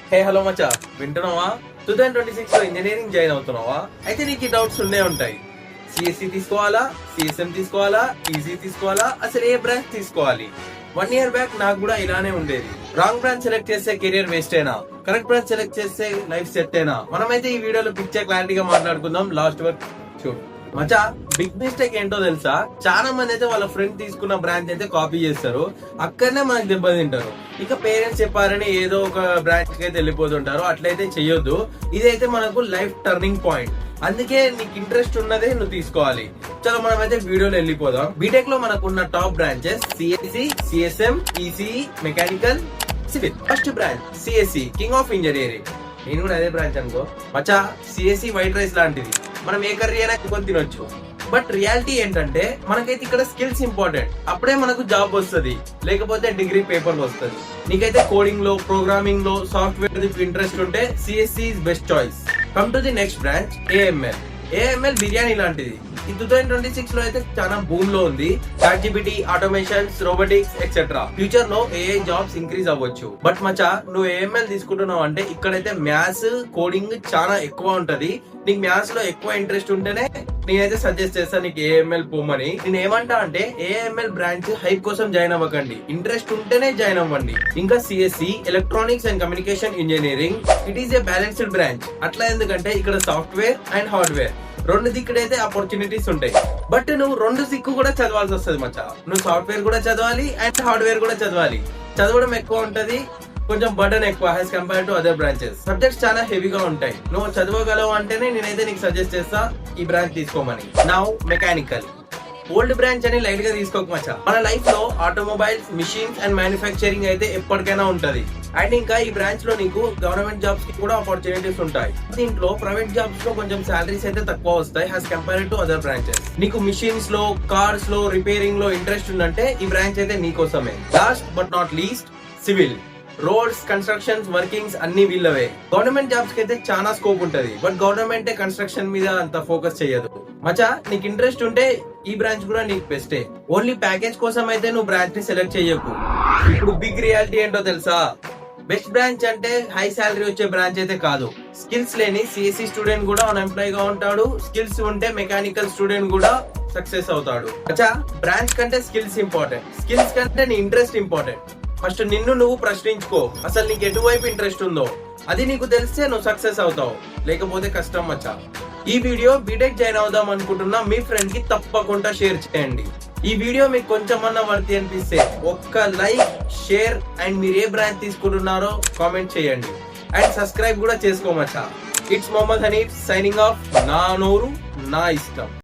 Hey hello మచ్చా, వింటున్నావా? 2026 లో engineering join అవుతున్నావా? అయితే నీకు డౌట్స్ ఉండే ఉంటాయి. సిఎస్సి తీసుకోవాలా, సిఎస్ఎం తీసుకోవాలా, ఈజీ తీసుకోవాలా, అసలు ఏ బ్రాంచ్ తీసుకోవాలి? 1 year బ్యాక్ నాకు కూడా ఇలానే ఉండేది. రాంగ్ బ్రాంచ్ సెలెక్ట్ చేస్తే కెరియర్ వేస్ట్ అయినా, కరెక్ట్ బ్రాంచ్ సెలెక్ట్ చేస్తే లైఫ్ సెట్ అయినా, మనమైతే ఈ వీడియోలో పిక్చర్ క్లారిటీగా మాట్లాడుకుందాం. లాస్ట్ వరకు చూడు మచ్చా. బిగ్ మిస్టేక్ ఏంటో తెలుసా? చాలా మంది అయితే వాళ్ళ ఫ్రెండ్ తీసుకున్న బ్రాంచ్ అయితే కాపీ చేస్తారు, అక్కడనే మనకు దెబ్బతింటారు. ఇక పేరెంట్స్ చెప్పారని ఏదో ఒక బ్రాంచ్ కి అయితే వెళ్ళిపోతుంటారు. అట్లయితే చెయ్యొద్దు. ఇదైతే మనకు లైఫ్ టర్నింగ్ పాయింట్. అందుకే నీకు ఇంట్రెస్ట్ ఉన్నదే నువ్వు తీసుకోవాలి. చలో మనమైతే వీడియోలో వెళ్ళిపోదాం. బీటెక్ లో మనకు ఉన్న top branches CSC, CSM, ECE, mechanical, civil. First branch CSC, king of engineering. నేను కూడా అదే బ్రాంచ్ అనుకో మచ్చా. సిఎస్సి వైట్ రైస్ లాంటిది, మనం ఏ కర్రీ అయినా కొని తినొచ్చు. బట్ రియాలిటీ ఏంటంటే మనకైతే ఇక్కడ స్కిల్స్ ఇంపార్టెంట్. అప్పుడే మనకు జాబ్ వస్తుంది, లేకపోతే డిగ్రీ పేపర్ వస్తుంది. నీకైతే కోడింగ్ లో, ప్రోగ్రామింగ్ లో, సాఫ్ట్వేర్ ఇంట్రెస్ట్ ఉంటే CSC is best choice. Come to the next branch AML. AML biryani లాంటిది. ఈ 2026 లో అయితే చాలా బూమ్ లో ఉంది. ChatGPT, automations, robotics etcetera. Future లో ఏఐ జాబ్స్ ఇంక్రీజ్ అవ్వచ్చు. బట్ మచ్చా, నువ్వు ఏఎంఎల్ తీసుకుంటున్నావు అంటే ఇక్కడైతే మ్యాథ్స్, కోడింగ్ చాలా ఎక్కువ ఉంటది. నీకు మ్యాథ్స్ లో ఎక్కువ ఇంట్రెస్ట్ ఉంటేనే నేనైతే సజెస్ట్ చేస్తాను నీకు ఏఎంఎల్ పోమని. నేను ఏమంటా అంటే ఏఎంఎల్ బ్రాంచ్ హైప్ కోసం జాయిన్ అవ్వకండి, ఇంట్రెస్ట్ ఉంటేనే జాయిన్ అవ్వండి. ఇంకా CSC, electronics and communication engineering, it is a balanced branch. అట్లా ఎందుకంటే ఇక్కడ సాఫ్ట్వేర్ అండ్ హార్డ్వేర్ రెండు దిక్కుడైతే ఆపర్చునిటీస్ ఉంటాయి. బట్ నువ్వు రెండు దిక్కు కూడా చదవాల్సి వస్తుంది మచ్చా. నువ్వు సాఫ్ట్వేర్ కూడా చదవాలి అండ్ హార్డ్వేర్ కూడా చదవాలి. చదవడం ఎక్కువ ఉంటది, కొంచెం బర్డన్ ఎక్కువ as compare to other branches. Subjects చాలా హెవీగా ఉంటాయి. నువ్వు చదవగలవు అంటేనే నేనైతే నీకు సజెస్ట్ చేస్తా ఈ బ్రాంచ్ తీసుకోమని. Now mechanical. ఓల్డ్ బ్రాంచ్ అని లైట్ గా తీసుకోక మచ్చా. మన లైఫ్ లో ఆటోమొబైల్స్, మిషన్స్ అండ్ మ్యానుఫ్యాక్చరింగ్ అయితే ఎప్పటికైనా ఉంటది. అండ్ ఇంకా ఈ బ్రాంచ్ లో నీకు గవర్నమెంట్ జాబ్స్ కి కూడా ఆపర్చునిటీస్ ఉంటాయి. దీంట్లో ప్రైవేట్ జాబ్స్ లో కొంచెం సాలరీస్ అయితే తక్కువ వస్తాయి as compare to other branches. నీకు మిషన్స్ లో, కార్స్ లో, రిపేరింగ్ లో ఇంట్రెస్ట్ ఉందంటే ఈ బ్రాంచ్ అయితే నీకోసమే. Last but not least civil. Roads, constructions, workings అన్ని వీళ్ళవే. గవర్నమెంట్ జాబ్స్ కి అయితే చాలా స్కోప్ ఉంటది. బట్ గవర్నమెంట్ కన్స్ట్రక్షన్ మీద అంత ఫోకస్ చేయదు మచ్చా. నీకు ఇంట్రెస్ట్ ఉంటే ఈ బ్రాంచ్ కూడా నీకు బెస్టే. ఓన్లీ ప్యాకేజ్ కోసం అయితే నువ్వు బ్రాంచ్ ని సెలెక్ట్ చేయకు. ఇప్పుడు బిగ్ రియాలిటీ ఏంటో తెలుసా? బెస్ట్ బ్రాంచ్ అంటే హై సాలరీ వచ్చే బ్రాంచ్ అయితే కాదు. స్కిల్స్ లేని సిఎస్సి స్టూడెంట్ కూడా అన్ఎంప్లాయ్ గా ఉంటాడు. స్కిల్స్ ఉంటే మెకానికల్ స్టూడెంట్ కూడా సక్సెస్ అవుతాడు. అచ్చా, బ్రాంచ్ కంటే స్కిల్స్ ఇంపార్టెంట్. స్కిల్స్ కంటే నీ ఇంట్రెస్ట్ ఇంపార్టెంట్. ఫస్ట్ నిన్ను నువ్వు ప్రశ్నించుకో, అసలు నీకు ఎటువైపు ఇంట్రెస్ట్ ఉందో. అది నీకు తెలిస్తే నువ్వు సక్సెస్ అవుతావు, లేకపోతే కష్టం మచ్చా. ఈ వీడియో బీటెక్ జాయిన్ అవుదాం అనుకుంటున్నా మీ ఫ్రెండ్ కి తప్పకుండా షేర్ చేయండి. ఈ వీడియో మీకు కొంచెమన్నా వర్తి అనిపిస్తే ఒక్క లైక్, షేర్ అండ్ మీరు ఏ బ్రాంచ్ తీసుకుంటున్నారో కామెంట్ చేయండి. అండ్ సబ్స్క్రైబ్ కూడా చేసుకోమచ్చా. It's Mohammed Hanif signing off. నా నోరు నా ఇష్టం.